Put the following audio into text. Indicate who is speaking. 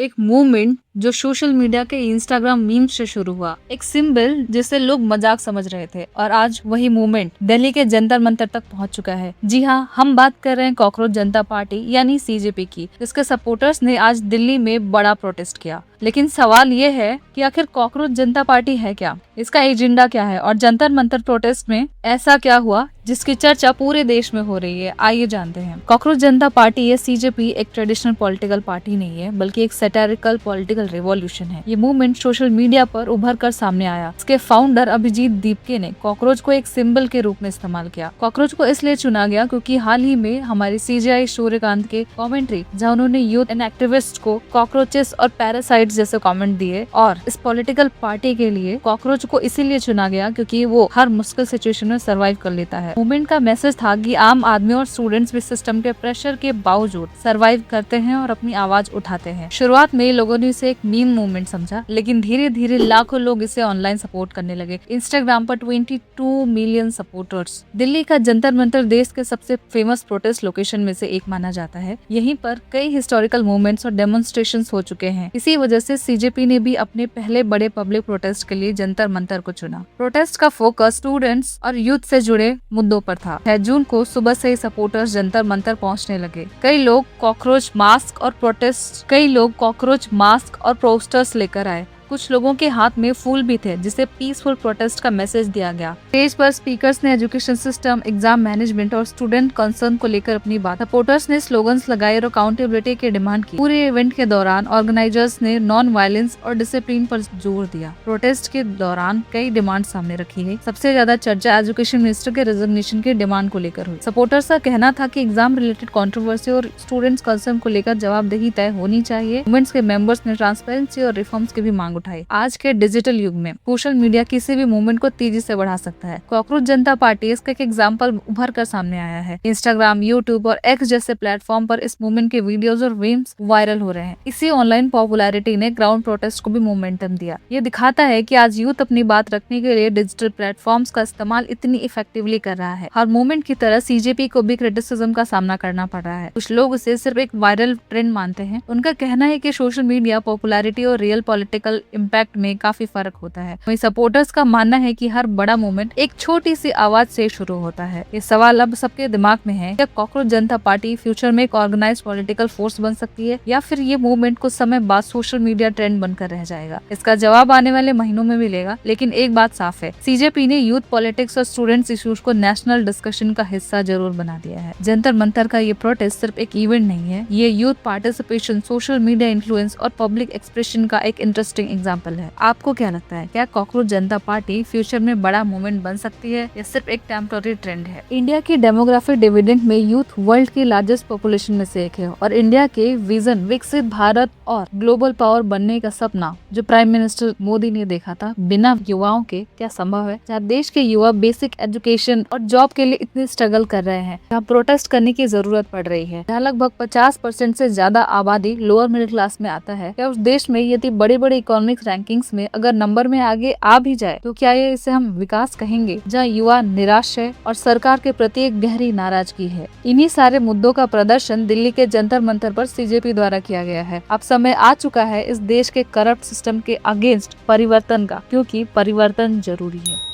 Speaker 1: एक मूवमेंट जो social media के इंस्टाग्राम मीम्स से शुरू हुआ, एक सिंबल जिसे लोग मजाक समझ रहे थे, और आज वही मूवमेंट दिल्ली के जंतर मंतर तक पहुंच चुका है। जी हाँ, हम बात कर रहे हैं कॉकरोच जनता पार्टी यानी सीजेपी की, जिसके सपोर्टर्स ने आज दिल्ली में बड़ा प्रोटेस्ट किया। लेकिन सवाल ये है कि आखिर कॉकरोच जनता पार्टी है क्या, इसका एजेंडा क्या है, और जंतर मंतर प्रोटेस्ट में ऐसा क्या हुआ जिसकी चर्चा पूरे देश में हो रही है। आइए जानते हैं। कॉकरोच जनता पार्टी या सीजेपी एक ट्रेडिशनल पॉलिटिकल पार्टी नहीं है, बल्कि एक सैटारिकल पॉलिटिकल रिवॉल्यूशन है। ये मूवमेंट सोशल मीडिया पर उभर कर सामने आया। इसके फाउंडर अभिजीत दीपके ने कॉकरोच को एक सिंबल के रूप में इस्तेमाल किया। कॉकरोच को इसलिए चुना गया क्योंकि हाल ही में हमारे सीजेआई सूर्यकांत के कमेंट्री, जहाँ उन्होंने यूथ एंड एक्टिविस्ट को कॉकरोचेस और पैरासाइट्स जैसे कमेंट दिए, और इस पॉलिटिकल पार्टी के लिए कॉकरोच को इसीलिए चुना गया क्योंकि वो हर मुश्किल सिचुएशन में सर्वाइव कर लेता है। मूवमेंट का मैसेज था कि आम आदमी और स्टूडेंट्स भी सिस्टम के प्रेशर के बावजूद सर्वाइव करते हैं और अपनी आवाज उठाते हैं। शुरुआत में लोगों ने इसे एक मीम मूवमेंट समझा, लेकिन धीरे धीरे लाखों लोग इसे ऑनलाइन सपोर्ट करने लगे। इंस्टाग्राम पर 22 मिलियन सपोर्टर्स। दिल्ली का जंतर मंतर देश के सबसे फेमस प्रोटेस्ट लोकेशन में से एक माना जाता है। यहीं पर कई हिस्टोरिकल मूवमेंट्स और डेमोन्स्ट्रेशंस हो चुके हैं। इसी वजह से सीजेपी ने भी अपने पहले बड़े पब्लिक प्रोटेस्ट के लिए जंतर मंतर को चुना। प्रोटेस्ट का फोकस स्टूडेंट्स और यूथ से जुड़े मुद्दों पर था। 6 जून को सुबह से ही सपोर्टर्स जंतर मंतर पहुंचने लगे। कई लोग कॉकरोच मास्क और पोस्टर्स लेकर आए। कुछ लोगों के हाथ में फूल भी थे, जिसे पीसफुल प्रोटेस्ट का मैसेज दिया गया। स्टेज पर स्पीकर्स ने एजुकेशन सिस्टम, एग्जाम मैनेजमेंट और स्टूडेंट कंसर्न को लेकर अपनी बात। सपोर्टर्स ने स्लोगन्स लगाए और अकाउंटेबिलिटी की डिमांड की। पूरे इवेंट के दौरान ऑर्गेनाइजर्स ने नॉन वायलेंस और डिसिप्लिन पर जोर दिया। प्रोटेस्ट के दौरान कई डिमांड सामने रखी गई। सबसे ज्यादा चर्चा एजुकेशन मिनिस्टर के रेजिग्नेशन की डिमांड को लेकर हुई। सपोर्टर्स का कहना था कि एग्जाम रिलेटेड कंट्रोवर्सी और स्टूडेंट्स कंसर्न को लेकर जवाबदेही तय होनी चाहिए। मूवमेंट्स के मेंबर्स ने ट्रांसपेरेंसी और रिफॉर्म्स की भी मांग उठाई। आज के डिजिटल युग में सोशल मीडिया किसी भी मूवमेंट को तेजी से बढ़ा सकता है। कॉकरोच जनता पार्टी इसका एक एग्जाम्पल उभर कर सामने आया है। इंस्टाग्राम, यूट्यूब और एक्स जैसे प्लेटफॉर्म पर इस मूवमेंट के वीडियोस और मीम्स वायरल हो रहे हैं। इसी ऑनलाइन पॉपुलैरिटी ने ग्राउंड प्रोटेस्ट को भी मोमेंटम दिया। ये दिखाता है कि आज यूथ अपनी बात रखने के लिए डिजिटल प्लेटफॉर्म्स का इस्तेमाल इतनी इफेक्टिवली कर रहा है। हर मूवमेंट की तरह सीजेपी को भी क्रिटिसिज्म का सामना करना पड़ रहा है। कुछ लोग इसे सिर्फ एक वायरल ट्रेंड मानते हैं। उनका कहना है कि सोशल मीडिया पॉपुलैरिटी और रियल पॉलिटिकल इम्पैक्ट में काफी फर्क होता है। वहीं सपोर्टर्स का मानना है कि हर बड़ा मूवमेंट एक छोटी सी आवाज से शुरू होता है। ये सवाल अब सबके दिमाग में है, क्या कॉकरोच जनता पार्टी फ्यूचर में एक ऑर्गेनाइज्ड पॉलिटिकल फोर्स बन सकती है, या फिर ये मूवमेंट कुछ समय बाद सोशल मीडिया ट्रेंड बनकर रह जाएगा? इसका जवाब आने वाले महीनों में मिलेगा। लेकिन एक बात साफ है, सीजेपी ने यूथ पॉलिटिक्स और स्टूडेंट्स इश्यूज को नेशनल डिस्कशन का हिस्सा जरूर बना दिया है। जंतर मंतर का ये प्रोटेस्ट सिर्फ एक इवेंट नहीं है, ये youth participation, social media influence और पब्लिक एक्सप्रेशन का एक इंटरेस्टिंग एग्जाम्पल है। आपको क्या लगता है, क्या कॉकरोच जनता पार्टी फ्यूचर में बड़ा मूवमेंट बन सकती है, या सिर्फ एक टेम्पररी ट्रेंड है? इंडिया की डेमोग्राफिक डिविडेंड में यूथ वर्ल्ड की लार्जेस्ट पॉपुलेशन में से एक है, और इंडिया के विजन विकसित भारत और ग्लोबल पावर बनने का सपना जो प्राइम मिनिस्टर मोदी ने देखा था, बिना युवाओं के क्या संभव है? जहाँ देश के युवा बेसिक एजुकेशन और जॉब के लिए इतने स्ट्रगल कर रहे हैं, जहाँ प्रोटेस्ट करने की जरूरत पड़ रही है, जहाँ लगभग 50% से ज्यादा आबादी लोअर मिडिल क्लास में आता है, क्या उस देश में यदि बड़े बड़े इकोनॉमिक रैंकिंग्स में अगर नंबर में आगे आ भी जाए तो क्या ये इसे हम विकास कहेंगे? जहाँ युवा निराश है और सरकार के प्रति एक गहरी नाराजगी है। इन्हीं सारे मुद्दों का प्रदर्शन दिल्ली के जंतर मंतर पर सीजेपी द्वारा किया गया है। अब समय आ चुका है इस देश के करप्ट सिस्टम के अगेंस्ट परिवर्तन का, क्योंकि परिवर्तन जरूरी है।